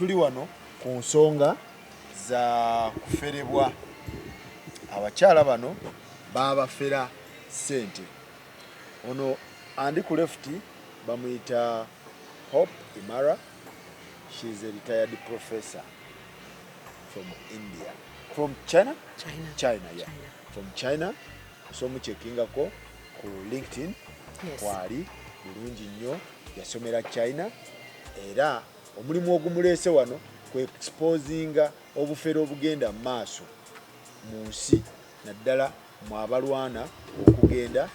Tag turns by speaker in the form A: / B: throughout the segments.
A: tuli wano ku nsonga za kuferebwa abakyala bano babafera ssente. Ono andi ku left bamuyita Hope Imara. She is a retired professor from India. From China? China, yeah. From China. So muchekingako ku LinkedIn.
B: Yes.
A: Kwali bulungi nnyo yasomera China era omulimu ogumuleese wano ku exposinga obufere obugenda maaso mu nsi naddala mu abalwana okugenda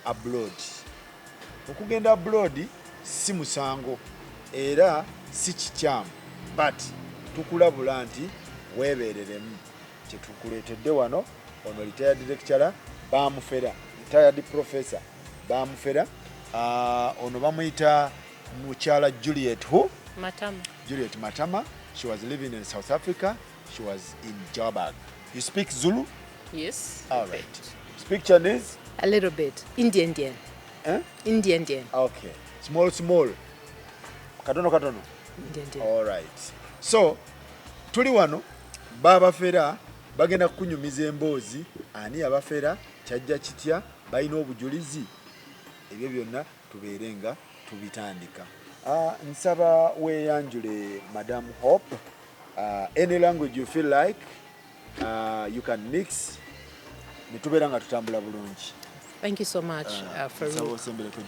A: abroad. Okugenda abroad si musango era si kikyamu, but tukulabula nti weebereremu. Kyetukuleetedde wano ono retired lecturer bamufera, retired professor bamufera. Ono bamuyita mukyala Juliet who?
B: Matama.
A: Juliet Matama. She was living in South Africa. She was in Joburg. You speak Zulu?
B: Yes.
A: All right. Speak Chinese?
B: A little bit. Indian. Indian.
A: Okay. Small. Katono.
B: Indian.
A: All right. So, tuli wano babafera bagenda kunyumiza emboozi ani abafera kyajja kitya balina obujulizi ebyo byonna tubeerenga tubitandika. Nsaba weeyanjule Madam Hope. Any language you feel like you can mix nitubeera nga tutambula bulungi.
B: Thank you so much, Farouk.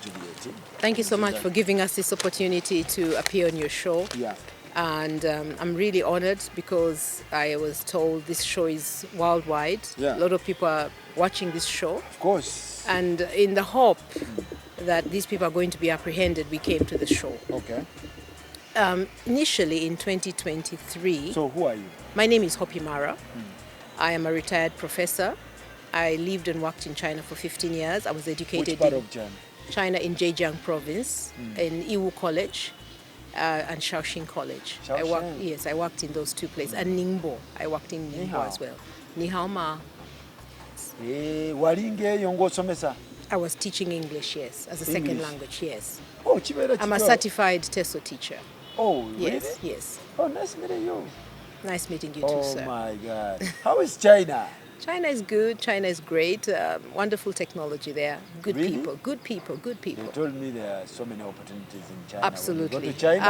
A: Juliet.
B: Thank you so much for giving us this opportunity to appear on your show.
A: Yeah.
B: And I'm really honored because I was told this show is worldwide.
A: Yeah.
B: A lot of people are watching this show.
A: Of course.
B: And in the hope that these people are going to be apprehended, we came to the show.
A: Okay.
B: Initially in 2023.
A: So who are you?
B: My name is Hope Imara. I am a retired professor. I lived and worked in China for 15 years. I was educated
A: Which part
B: in
A: of China?
B: China in Zhejiang province, in Yiwu College and Shaoxing College.
A: Shaoxing.
B: I worked in those two places. And Ningbo, I worked in Ningbo as well. Ni hao ma.
A: Wali ngeyo ng'osomesa?
B: I was teaching English, yes, as a second language, yes.
A: Oh, kibeera
B: I'm a certified TESOL teacher.
A: Oh, really?
B: Yes.
A: Oh, nice meeting you.
B: Nice meeting you too, sir.
A: Oh my God. How is China?
B: China is good. China is great. Wonderful technology there. Good
A: Really?
B: people. Good people. Good people.
A: They told me there are so many opportunities in China.
B: Absolutely.
A: When you go to China?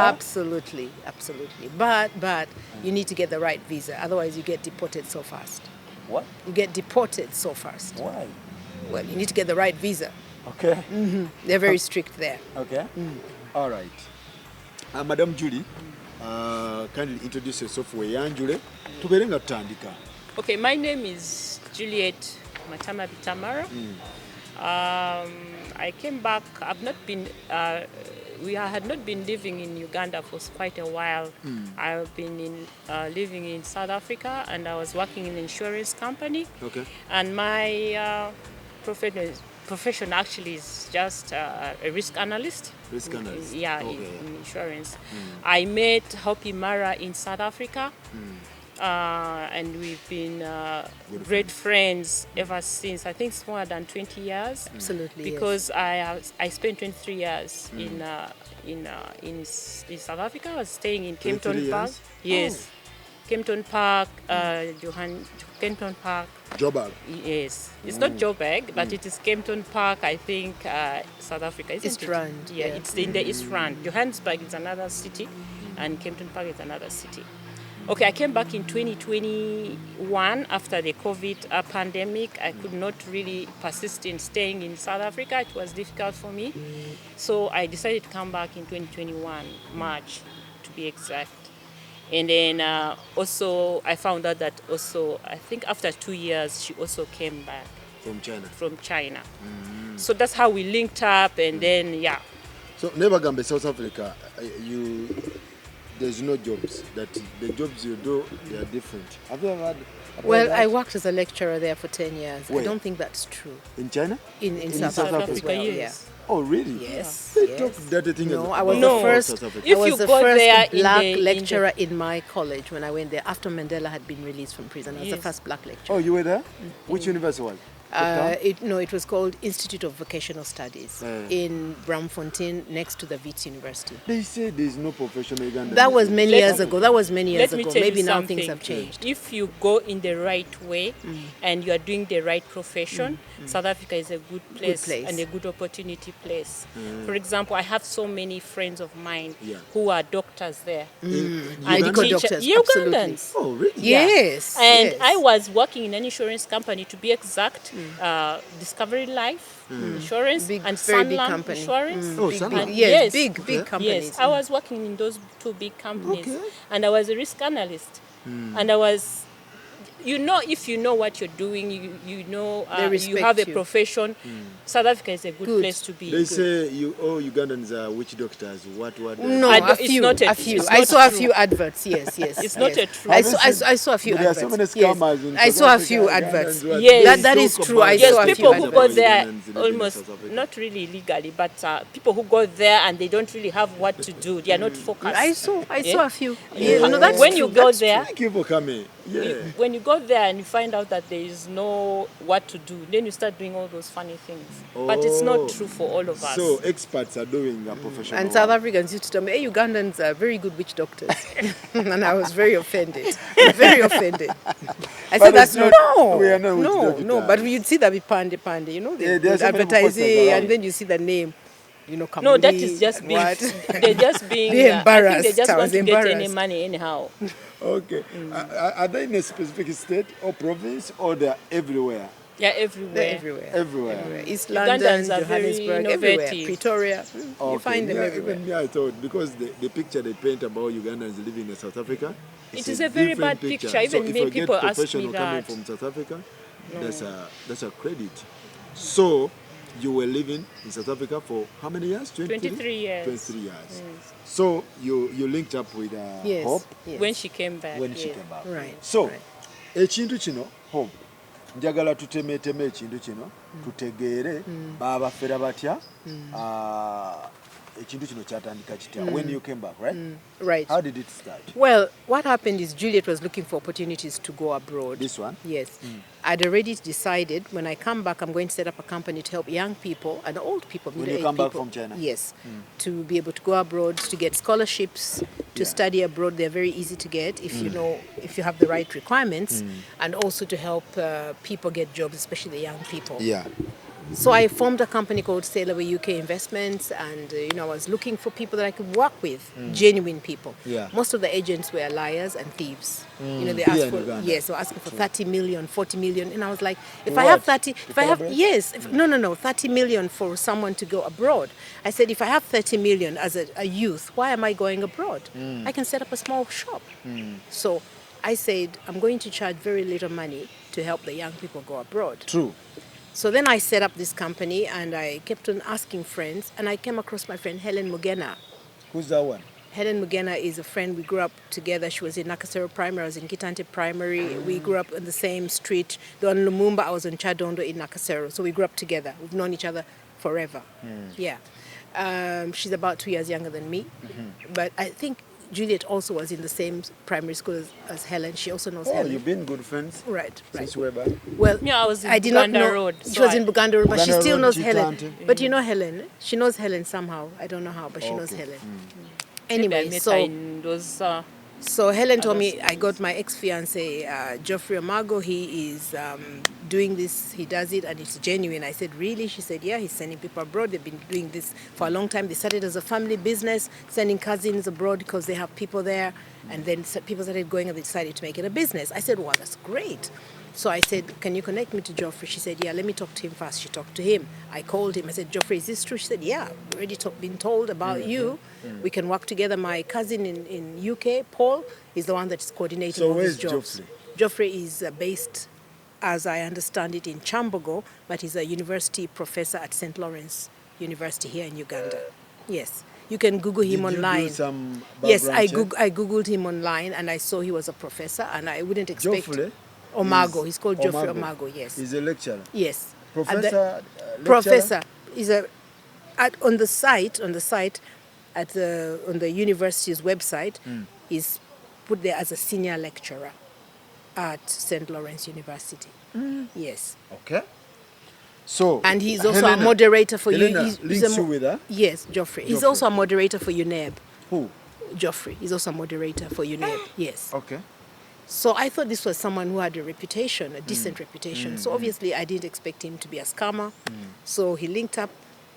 B: Absolutely. But you need to get the right visa. Otherwise, you get deported so fast.
A: What?
B: You get deported so fast.
A: Why?
B: Well, you need to get the right visa.
A: Okay.
B: They're very strict there.
A: Okay. All right. Madam Julie, kindly introduce yourself. Weyanjule. Tubeere nga tutandika.
C: Okay, my name is Juliet Matama Bitamara. I came back. I've not been. We had not been living in Uganda for quite a while. I've been living in South Africa, and I was working in an insurance company.
A: Okay.
C: And my profession actually is just a risk analyst.
A: Risk analyst.
C: Yeah,
A: Okay.
C: in insurance. I met Hope Imara in South Africa. And we've been great friends ever since. I think it's more than 20 years.
B: Absolutely.
C: Because I spent 23 years in South Africa. I was staying in Kempton Park. Yes. Kempton Park, Kempton Park.
A: Joburg.
C: Yes. It's not Joburg, but it is Kempton Park, I think, South Africa. Isn't
B: East Rand.
C: Yeah, it's in the East Rand. Johannesburg is another city, and Kempton Park is another city. Okay, I came back in 2021 after the COVID pandemic. I could not really persist in staying in South Africa. It was difficult for me. So I decided to come back in 2021, March to be exact. And then also I found out that also, I think after 2 years, she also came back. From China. So that's how we linked up, and then, yeah.
A: So, never South Africa, there's no jobs. That the jobs you do, they are different. Have you ever had?
B: Well, I worked as a lecturer there for 10 years.
A: Where?
B: I don't think that's true.
A: In China?
B: In South Africa as well,
C: yes.
A: Oh, really?
B: Yes.
A: They talk dirty things.
B: No, I was
C: No.
B: the first.
A: South Africa.
B: I was the first black
C: in
B: lecturer in my college when I went there after Mandela had been released from prison. I was the
C: Yes.
B: first black lecturer.
A: Oh, you were there? Which university was?
B: It was called Institute of Vocational Studies in Braamfontein, next to the Wits University.
A: They say there's no professional Ugandan.
B: That was many years ago.
C: Let me tell
B: Maybe
C: you
B: now
C: something.
B: things have changed.
C: If you go in the right way and you are doing the right profession, South Africa is a good place and a good opportunity place. For example, I have so many friends of mine who are doctors there.
B: Medical doctors,
C: Ugandans.
A: Oh, really?
B: Yes.
C: And
B: yes.
C: I was working in an insurance company, to be exact, Discovery Life Insurance and
B: very big
C: Sanlam
B: company.
C: Insurance.
A: Oh, Sanlam.
B: Yes, big companies.
C: Yes, I was working in those two big companies,
A: Okay.
C: and I was a risk analyst, and I was. If you know what you're doing, you have a profession. South Africa is a good place to be.
A: They say Ugandans are witch doctors. What?
B: No, a few.
C: Not a
B: a few.
C: it's
B: I
C: not
B: saw a
C: true.
B: few adverts. Yes.
C: It's not a true.
B: I saw a few
A: There are
B: adverts.
A: so many scammers in
B: I
A: South
B: saw a
A: Africa,
B: few
A: Ugandans
B: adverts.
A: who are
C: Yes.
B: That is true. I
C: Yes,
B: saw a few
C: people who go
B: adverts.
C: there
A: Ugandans living in
C: almost
A: South Africa.
C: not really illegally, but people who go there and they don't really have what to do. They are not focused.
B: I saw
C: Yeah.
B: a few.
C: Yeah.
B: No, that's
C: When
B: true.
C: you go
B: That's
C: there,
A: Thank you for coming. Yeah.
C: when you go there and you find out that there is no what to do, then you start doing all those funny things. But it's not true for all of us.
A: So experts are doing a professional
B: And South
A: work.
B: Africans used to tell me, hey, Ugandans are very good witch doctors. And I was very offended. Very offended. I said, that's
A: it's not-
B: no.
A: we are not witch
B: No,
A: doctors.
B: but you'd see that be pande, you know,
A: Yeah,
B: they
A: there are
B: would
A: so many
B: advertise
A: posters
B: it,
A: around.
B: and then you see the name.
C: no,
B: Kamuli,
C: that is just being.
B: what?
C: They're just being.
B: Be
C: I
B: embarrassed.
C: think they just
B: I
C: want
B: was
C: to get any
B: embarrassed.
C: money anyhow.
A: Okay. Are they in a specific state or province, or they're everywhere?
C: Yeah, everywhere.
B: They're everywhere.
A: Everywhere.
B: East
C: Ugandans
B: London,
C: are very
B: Johannesburg, everywhere.
C: innovative.
B: Pretoria. You find them
A: yeah,
B: everywhere.
A: Even me, I thought, because the picture they paint about Ugandans living in South Africa,
C: It is a very
A: different
C: bad picture. Even
A: So if
C: me,
A: you get
C: people ask
A: professional
C: me
A: coming
C: that.
A: from South Africa, that's a credit. So you were living in South Africa for how many years?
C: 23 years.
A: 23 years. So you linked up with
B: Yes.
A: Hope
B: yes.
C: When she came back.
A: when she
C: yes.
A: came back.
B: Right.
A: So
B: right.
A: ekintu kino Hope, njagala tutemeeteme ekintu kino tutegeere baabafera batya, ekintu kino kyatandika kitya. When you came back, right?
B: Right.
A: How did it start?
B: Well, what happened is Juliet was looking for opportunities to go abroad.
A: This one?
B: Yes. I'd already decided when I come back, I'm going to set up a company to help young people and old people.
A: When you
B: middle-aged
A: come back
B: people,
A: from China?
B: Yes. To be able to go abroad, to get scholarships, to
A: Yeah.
B: study abroad. They're very easy to get if if you have the right requirements, and also to help people get jobs, especially the young people.
A: Yeah.
B: So I formed a company called Sailaway UK Investments, and I was looking for people that I could work with, genuine people.
A: Yeah.
B: Most of the agents were liars and thieves. They
A: Here
B: asked
A: in
B: for
A: Uganda.
B: yes, they were asking for 30 million, 40 million, and I was like, if
A: For
B: I have
A: what?
B: 30,
A: To
B: if I have
A: collaborate?
B: yes, no, 30 million for someone to go abroad. I said, if I have 30 million as a youth, why am I going abroad? I can set up a small shop. So I said, I'm going to charge very little money to help the young people go abroad.
A: True.
B: So then I set up this company, and I kept on asking friends, and I came across my friend Helen Mugena.
A: Who's that one?
B: Helen Mugena is a friend. We grew up together. She was in Nakasero Primary. I was in Kitante Primary. We grew up on the same street. Though on Lumumba, I was on Chadondo in Nakasero. So we grew up together. We've known each other forever. Yeah. She's about 2 years younger than me. But I think Juliet also was in the same primary school as Helen. She also knows
A: Oh,
B: Helen.
A: you've been good friends
B: Right.
A: since way back.
B: Well,
C: Yeah, I was in
B: I did not
C: Buganda
B: know
C: Road,
B: she
C: so
B: was
C: I-
B: in Buganda Road, but she
A: Buganda
B: still
A: Road,
B: knows
A: Chitante.
B: Helen. But you know Helen. She knows Helen somehow. I don't know how, but she knows
A: Okay.
B: Helen.
C: Maybe I
B: Anyway,
C: met her
B: so
C: in those.
B: so Helen told me I got my ex-fiance Geoffrey Omago. He is doing this. He does it, and it's genuine. I said, really? She said, yeah. He's sending people abroad. They've been doing this for a long time. They started as a family business, sending cousins abroad because they have people there, and then people started going, and they decided to make it a business. I said, well, that's great. So I said, can you connect me to Geoffrey? She said, yeah, let me talk to him first. She talked to him. I called him. I said, Geoffrey, is this true? She said, yeah, we've already been told about you. We can work together. My cousin in UK, Paul, is the one that is coordinating
A: So
B: all
A: where's
B: these jobs.
A: Geoffrey?
B: Geoffrey is based, as I understand it, in Chambogo, but he's a university professor at St. Lawrence University here in Uganda. Yes. You can Google him
A: Did
B: online.
A: you do some
B: Yes,
A: background check?
B: I Googled him online, and I saw he was a professor, and I wouldn't expect...
A: Geoffrey
B: Omago.
A: is-
B: He's called Geoffrey
A: Omago.
B: Omago, yes.
A: He's a lecturer.
B: Yes. And
A: Professor,
B: professor is on the site on the university's website is put there as a senior lecturer at St. Lawrence University. Yes.
A: Okay. So
B: And he's also
A: Helena,
B: a moderator for
A: Helena
B: you.
A: links you with her?
B: Yes, Geoffrey. He's
A: Geoffrey.
B: also a moderator for UNEB.
A: Who?
B: Geoffrey. He's also a moderator for UNEB. Yes.
A: Okay.
B: So I thought this was someone who had a reputation, a decent reputation. So obviously I didn't expect him to be a scammer. So he linked up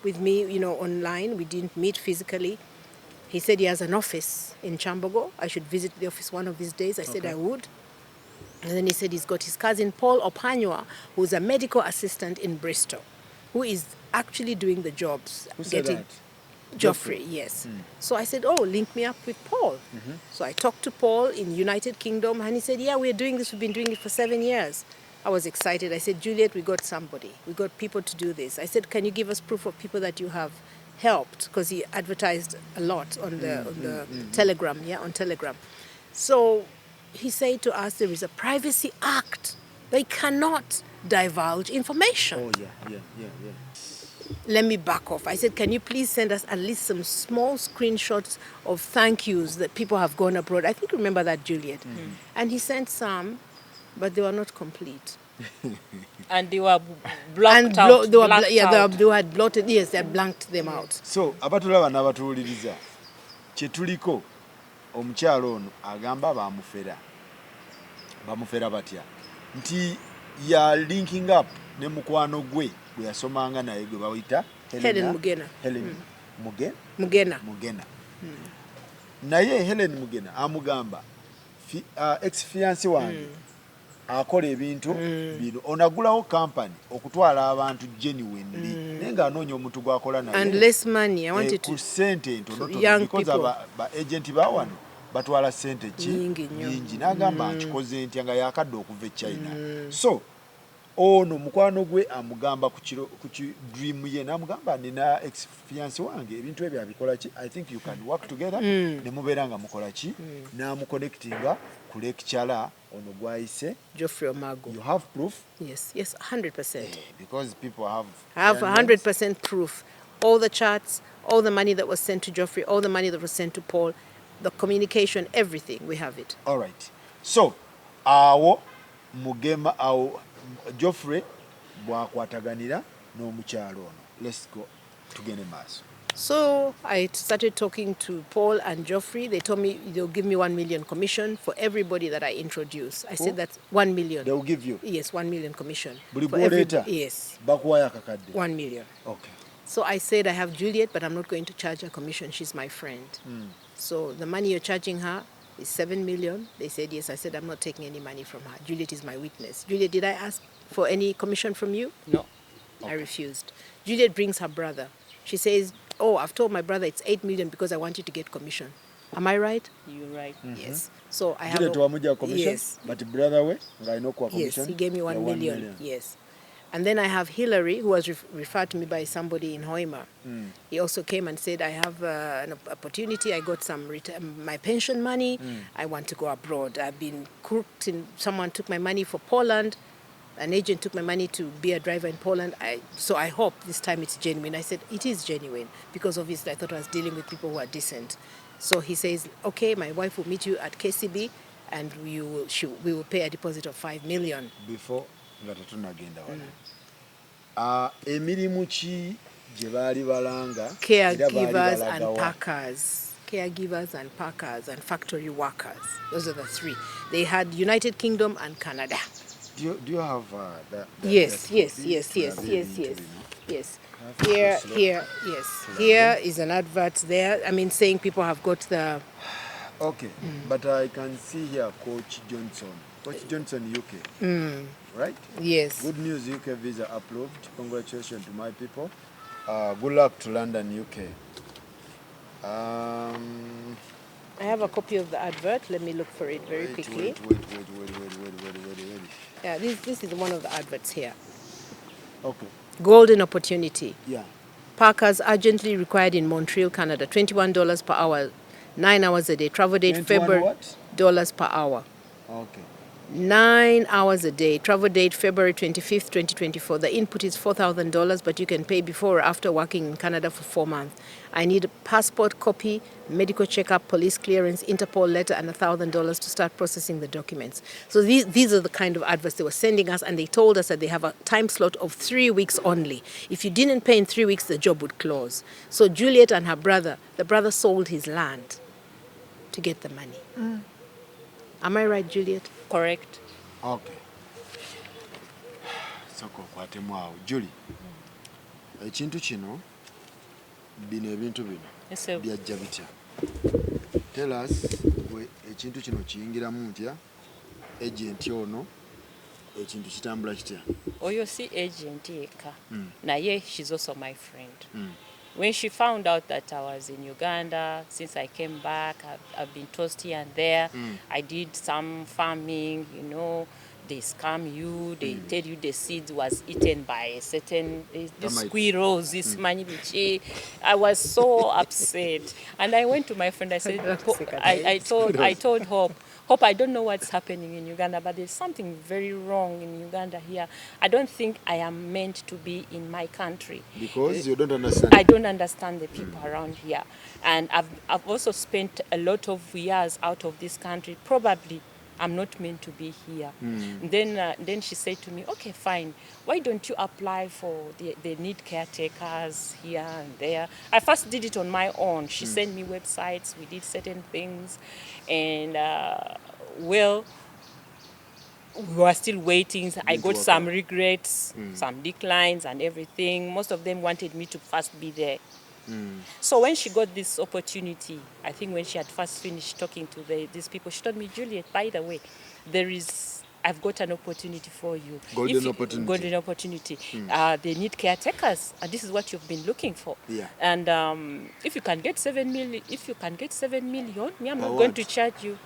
B: with me, online. We didn't meet physically. He said he has an office in Chambogo. I should visit the office one of these days. I said I would. And then he said he's got his cousin Paul Opanywa, who's a medical assistant in Bristol, who is actually doing the jobs.
A: Who said that?
B: Geoffrey, yes. So I said, link me up with Paul. So I talked to Paul in United Kingdom, and he said, yeah, we're doing this. We've been doing it for 7 years. I was excited. I said, Juliet, we got somebody. We got people to do this. I said, can you give us proof of people that you have helped? Because he advertised a lot on the Telegram, on Telegram. So he said to us, there is a Privacy Act. They cannot divulge information.
A: Oh, yeah.
B: Let me back off. I said, can you please send us at least some small screenshots of thank yous that people have gone abroad? I think you remember that, Juliet. And he sent some, but they were not complete.
C: And they were blanked out.
B: They had blotted, yes, they had blanked them out.
A: So, abatulaba n'abatuwuliriza, kye tuliko omukyalo ono agamba bamufera batya nti ya linking up ne mukwano gwe gwe yasomanga naye gwe bawita
B: Helen Mugena.
A: Mugena. Naye Helen Mugena amugamba ex-fiancé wange akola ebintu bino onagulawo company okutwala abantu genuinely naye ng'anoonya omuntu gwakola naye
B: and less money. I wanted to
A: ku sente ntonotono
B: young
A: because
B: people.
A: ba agent ba wano batwala sente
B: Nyingi nnyo.
A: nyingi n'agamba nkikoze ntya nga yakadde okuva e China. So ono mukwano gwe amugamba ku dream ye n'amugamba nina ex-fiancé wange ebintu ebyo abikola ki, I think you can work together ne mubeera nga mukola ki, n'amuconnectinga ku lecturer ono gwayise
B: Geoffrey Omago.
A: you have proof.
B: Yes, 100%.
A: Because people have
B: I have 100% proof. All the chats, all the money that was sent to Geoffrey, all the money that was sent to Paul, the communication, everything, we have it.
A: All right. So awo mugema awo Geoffrey bwakwataganira n'omukyalo ono. Let's go tugende maaso.
B: So I started talking to Paul and Geoffrey. They told me they'll give me 1 million commission for everybody that I introduce. I said that's 1 million.
A: They will give you?
B: Yes, 1 million commission.
A: Buli
B: for every,
A: gw'oleeta?
B: yes.
A: Bakuwayo akakadde?
B: 1 million.
A: Okay.
B: So I said I have Juliet, but I'm not going to charge her commission. She's my friend. So the money you're charging her is 7 million. They said yes. I said I'm not taking any money from her. Juliet is my witness. Juliet, did I ask for any commission from you?
C: No.
B: I refused. Juliet brings her brother. She says, I've told my brother it's 8 million because I want you to get commission. Am I right?
C: You're right.
B: Yes. So I have
A: Juliet wamujja commission?
B: Yes.
A: But brother we ng'alina okuwa commission?
B: Yes, he gave me 1
A: ya
B: million. Yes. And then I have Hillary, who was referred to me by somebody in Hoima. He also came and said, I have an opportunity. I got some my pension money. I want to go abroad. I've been crooked. Someone took my money for Poland. An agent took my money to be a driver in Poland. So I hope this time it's genuine. I said, it is genuine, because obviously I thought I was dealing with people who are decent. So he says, okay, my wife will meet you at KCB, and we will pay a deposit of 5 million.
A: Before nga tetunagenda wano. Emirimu ki gye baali balanga?
B: Caregivers and packers. Caregivers and packers and factory workers. Those are the three. They had United Kingdom and Canada.
A: Do you have that?
B: Yes.
A: Yes.
B: Here is an advert there. I mean, saying people have got the...
A: Okay, but I can see here Coach Johnson. Coach Johnson, UK. Right?
B: Yes.
A: Good news, UK visa approved. Congratulations to my people. Good luck to London, UK.
B: I have a copy of the advert. Let me look for it very quickly.
A: Wait.
B: Yeah, this is one of the adverts here.
A: Okay.
B: Golden opportunity.
A: Yeah.
B: Packers urgently required in Montreal, Canada. $21 per hour, 9 hours a day. Travel date February.
A: What?
B: Dollars per hour.
A: Okay.
B: 9 hours a day. Travel date February 25th, 2024. The input is $4,000, but you can pay before or after working in Canada for 4 months. I need a passport copy, medical checkup, police clearance, Interpol letter, and $1,000 to start processing the documents. So these are the kind of adverts they were sending us, and they told us that they have a time slot of 3 weeks only. If you didn't pay in 3 weeks, the job would close. So Juliet and her brother, the brother sold his land to get the money. Am I right, Juliet?
C: Correct.
A: Okay. Soko kwatemu awo. Julie. Ekintu kino bino ebintu bino
C: Yes, sir.
A: byajja bitya. Tell us ekintu kino kiyingiramu ntya, agent ono ekintu kitambula kitya.
C: Oyo si agent yeka. Naye she's also my friend. When she found out that I was in Uganda, since I came back, I've been tossed here and there. I did some farming, you know. They scam you. They tell you the seed was eaten by a certain squirrels. This manibichi. I was so upset, and I went to my friend. I said, I told Hope, I don't know what's happening in Uganda, but there's something very wrong in Uganda here. I don't think I am meant to be in my country.
A: Because you don't understand.
C: I don't understand the people around here. And I've also spent a lot of years out of this country. Probably I'm not meant to be here. Then she said to me, okay, fine. Why don't you apply for the need caretakers here and there? I first did it on my own. She sent me websites. We did certain things. And, well, we were still waiting. I got some regrets, some declines and everything. Most of them wanted me to first be there. So when she got this opportunity, I think when she had first finished talking to these people, she told me, Juliet, by the way, I've got an opportunity for you. Golden opportunity. They need caretakers, and this is what you've been looking for.
A: Yeah.
C: And if you can get 7 million, me, I'm not going to charge you.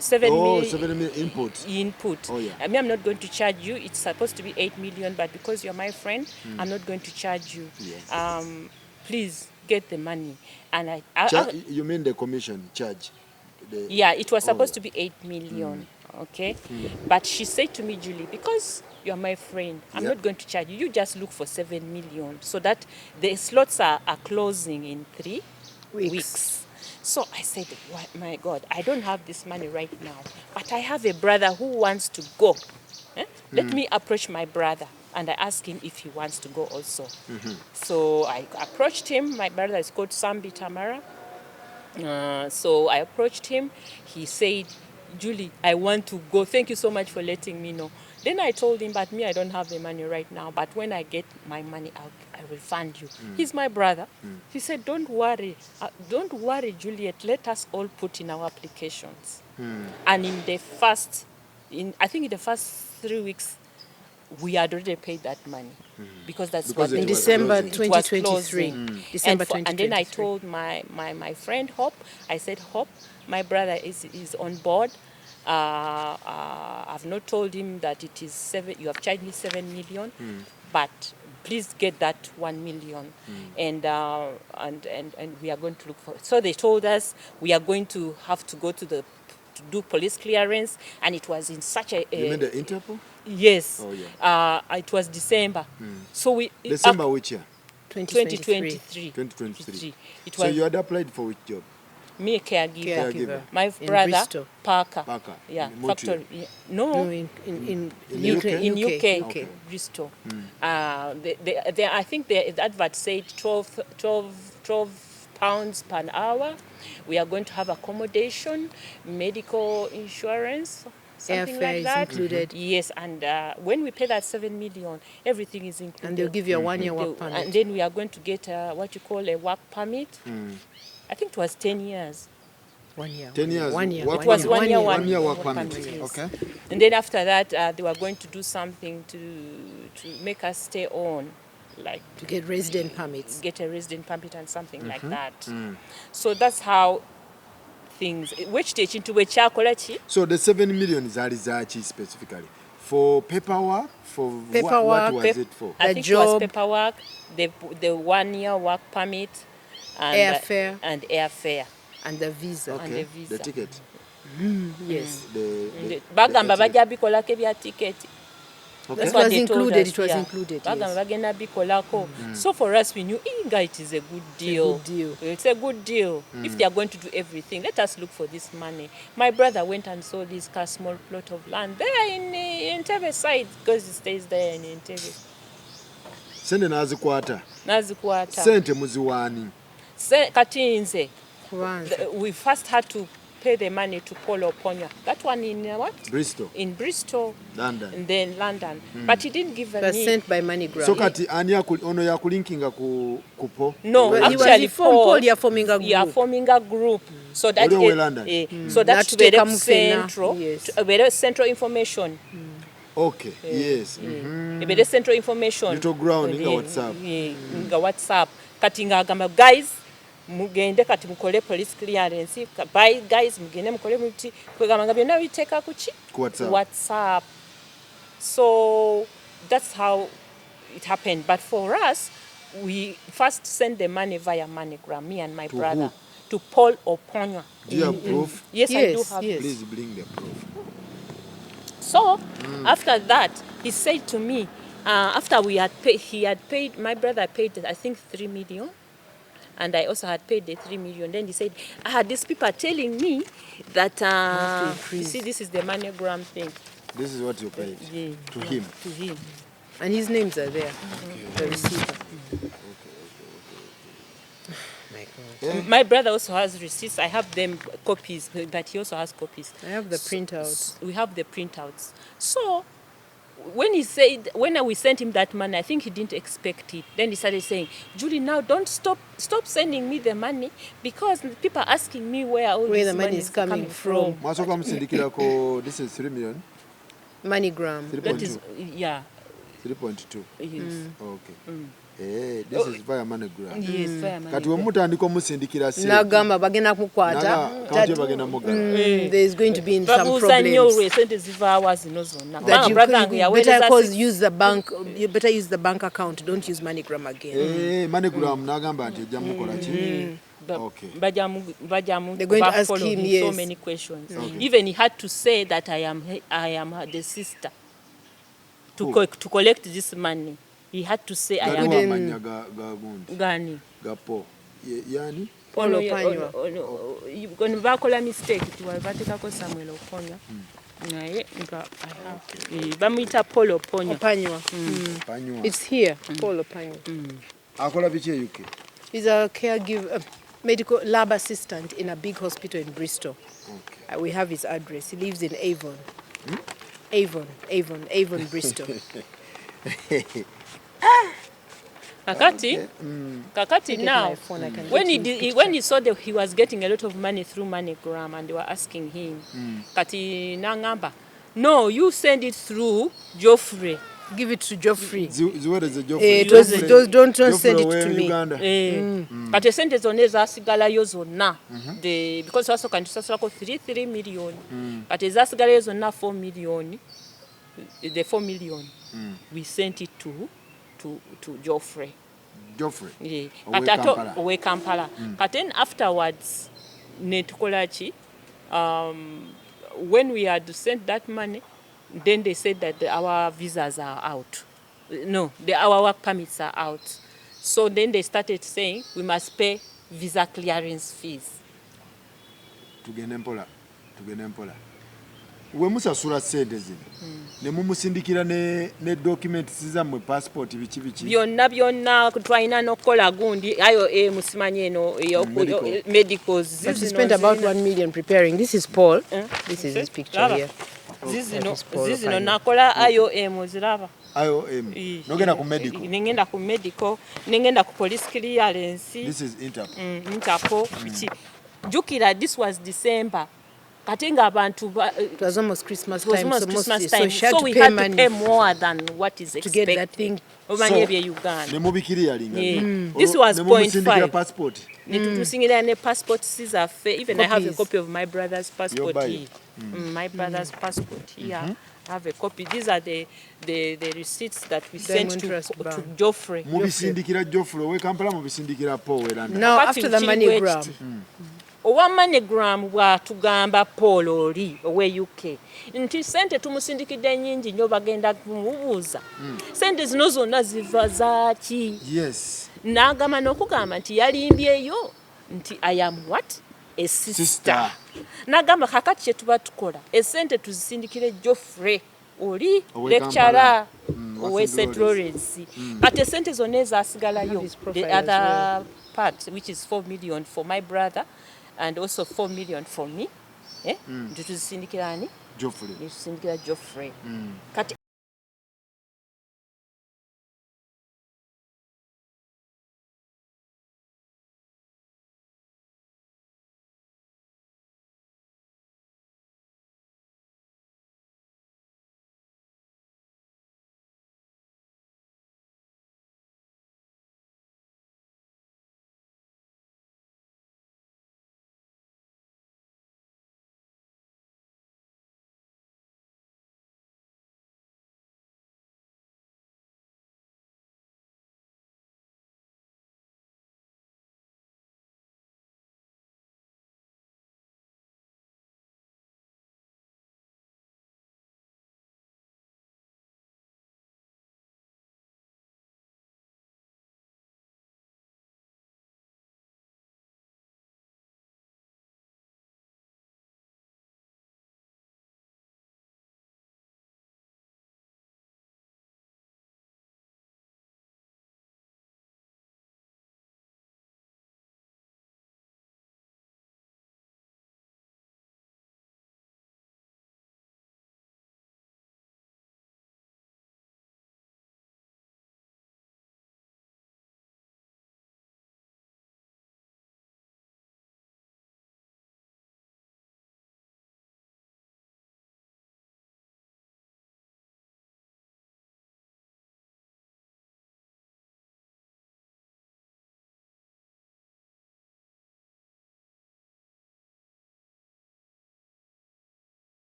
C: 7 million input.
A: Oh, yeah.
C: I mean, I'm not going to charge you. It's supposed to be 8 million, but because you're my friend, I'm not going to charge you.
A: Yes.
C: Please get the money. And
A: you mean the commission charge?
C: Yeah, it was supposed to be 8 million. Okay, but she said to me, Julie, because you're my friend, I'm not going to charge you. You just look for 7 million, so that the slots are closing in 3 weeks. So I said, my God, I don't have this money right now, but I have a brother who wants to go. Let me approach my brother. And I asked him if he wants to go also. So I approached him. My brother is called Sambi Tamara. So I approached him. He said, Julie, I want to go. Thank you so much for letting me know. Then I told him, but me, I don't have the money right now. But when I get my money out, I will fund you. He's my brother. He said, don't worry, Juliet. Let us all put in our applications. And in the first 3 weeks, we had already paid that money because
B: in December 2023. December 2023.
C: And then I told my friend Hope, I said, Hope, my brother is on board. I've not told him that it is 7. You have charged me 7 million, but please get that 1 million, and we are going to look for it. So they told us we are going to have to go to do police clearance, and it was in such a.
A: You mean the Interpol?
C: Yes.
A: Oh, yeah.
C: It was December. So we.
A: December which year?
C: 2023.
A: 2023.
C: It was.
A: So you had applied for which job?
C: Me, a caregiver. My
B: In
C: brother,
B: Bristol.
C: Parker.
A: Yeah.
C: Factory. Yeah.
B: No,
C: No,
B: in
C: UK.
B: Okay.
C: Bristol. I think the advert said 12 pounds per hour. We are going to have accommodation, medical insurance, something
B: Airfare
C: like
B: is
C: that.
B: included.
C: Yes, and when we pay that 7 million, everything is included.
B: And they'll give you a 1-year work permit.
C: And then we are going to get what you call a work permit. I think it was 10 years.
B: 1 year.
A: 10 years.
B: 1 year.
A: What
C: It was
A: permit?
C: 1 year,
A: 1 year work
C: work
A: permit.
C: permit, yes.
A: Okay.
C: And then after that, they were going to do something to make us stay on, like
B: To get resident permits.
C: get a resident permit and something like that. So that's how things. Which stage into which chakolachi?
A: So the 7 million is Alizachi specifically for paperwork. For
B: Paperwork,
A: what was it for?
C: I
B: The
C: think it was
B: job.
C: paperwork, the 1 year work permit, and
B: Airfare.
C: and airfare
B: And the visa.
C: and the
A: Okay.
C: visa.
A: The ticket.
B: Yes.
C: Bagamba bajja bikolako ebya tiketi.
A: Okay.
C: That's
B: It
C: what
B: was
C: they told
B: included.
C: us,
B: It was
C: yeah.
B: included.
C: Bagamba
B: Yes.
C: bagenda bikolako. So for us, we knew, it is a good deal.
B: good deal.
C: It's a good deal. If they are going to do everything, let us look for this money. My brother went and sold his small plot of land there in Entebbe side because he stays there in Entebbe.
A: Sente nazikwata.
C: Nazikwata.
A: Sente muziwani.
C: Kati nze,
B: Kwanza.
C: we first had to pay the money to Paul Oponya. That one in what?
A: Bristol.
C: In Bristol.
A: London.
C: And then London. But he didn't give
B: It was
C: me.
B: sent by MoneyGram.
A: So kati ani ono yakulinkinga ku po.
C: No,
B: Well,
C: actually
B: Paul, you're forming a group.
C: You are forming a group. So that
A: Oli owe London.
C: so that
B: Natuteeka
C: very
B: mu ffenna.
C: central,
B: Yes.
C: very central information.
A: Okay, yes.
C: Very central information.
A: Little ground nga WhatsApp.
C: Nga WhatsApp. Kati ngagamba guys mugende kati mukole police clearance. Bye guys mugende mukole muti kwegamba byonna biteeka kuki?
A: Ku WhatsApp.
C: WhatsApp. So that's how it happened. But for us, we first sent the money via MoneyGram, me and my brother, to Paul Oponya.
A: Do you have proof?
C: Yes, I do
B: Yes,
C: have.
B: yes.
A: Please bring the proof.
C: So after that, he said to me, after we had paid, my brother paid, I think 3 million. And I also had paid the 3 million. Then he said, these people are telling me that, you see, this is the MoneyGram thing.
A: This is what you paid to him.
C: To him.
B: And his names are there. The receiver.
C: My brother also has receipts. I have them copies, but he also has copies.
B: I have the printouts.
C: We have the printouts. So when we sent him that money, I think he didn't expect it. Then he started saying, Julie, now don't stop sending me the money because people are asking me where
B: the
C: this
B: money is coming from.
A: Mwasoka musindikirako, this is 3 million.
B: MoneyGram.
A: 3.2.
C: That is, yeah.
A: 3.2.
C: Yes.
A: Okay. This is via MoneyGram.
C: Yes, via MoneyGram.
A: Kati wemutandika omusindikira sente.
B: Nagamba bagenda kukwata.
A: Kati bagenda mugala.
B: There is going to be some
C: Babuuza nnyo
B: problems.
C: sente zivaawa zino zonna.
B: That you
C: yaweereza
B: better use the bank. You better use the bank account. Don't use MoneyGram again.
A: MoneyGram nagamba nti ejja mukola ki? Okay.
B: They're going to ask him, yes.
C: So many questions. Even he had to say that I am the sister to collect this money. He had to say I am.
A: Amanya
C: Gani.
A: gapo. Yani?
B: Paul Opanywa.
C: When bakola mistake tiwabatekako Samuel Oponya. Naye nga bamuyita Paul Oponya.
B: Opanywa.
A: Panywa.
B: It's here. Paul Opanywa.
A: Akola biki e UK?
B: He's a caregiver, medical lab assistant in a big hospital in Bristol.
A: Okay.
B: We have his address. He lives in Avon. Avon, Bristol.
C: Kakati now, when he saw that he was getting a lot of money through MoneyGram and they were asking him, Kati nangamba, no, you send it through Geoffrey.
B: Give it to Geoffrey.
A: Ziweereze Geoffrey.
B: Don't send it to me.
C: Kati sente zonna ezasigalayo zonna, because wasooka ntusasulako 3 million, kati ezasigalayo zonna 4 million, the 4 million, we sent it to Geoffrey.
A: Geoffrey.
C: Owe Kampala. But then afterwards, netukolaki, when we had sent that money, then they said that our visas are out. No, our work permits are out. So then they started saying we must pay visa clearance fees.
A: Tugende mpola. We musasula sente zino. Ne mumusindikira ne documents zammwe passport biki.
C: Byonna twalina n'okukola gundi ayo musimanye eno medicals.
B: But we spent about 1 million preparing. This is Paul. This is his picture here.
C: Zizino nakola IOM ziraba.
A: IOM. Nogenda ku medical.
C: Nengenda ku medical, nengenda ku police clearance.
A: This is Interpol.
C: Interpol. Jukira, this was December. Katinga abantu
B: it was almost Christmas time.
C: So we had to pay more than what is expected.
B: To get that thing.
A: Ne mubikiriya linga.
C: This was 0.5.
A: Passport.
C: Netutusingira ne passport zaffe. Even I have a copy of my brother's passport here. My brother's passport here. I have a copy. These are the receipts that we sent to Geoffrey.
A: Mubisindikira Geoffrey we Kampala mubisindikira Paul.
B: Now after the MoneyGram.
C: owa MoneyGram bw'atugamba Paul oli owe UK nti sente tumusindikidde nnyingi nnyo bagenda kumubuuza sente zino zonna ziva zaaki n'agamba n'okugamba nti yalimbyeyo nti I am what a sister. N'agamba kakati kye tuba tukola esente tuzisindikire Geoffrey oli lecturer owe St. Lawrence kati esente zonna ezaasigalayo the other part which is 4 million for my brother and also 4 million for me nti tuzisindikira ani Geoffrey. Kati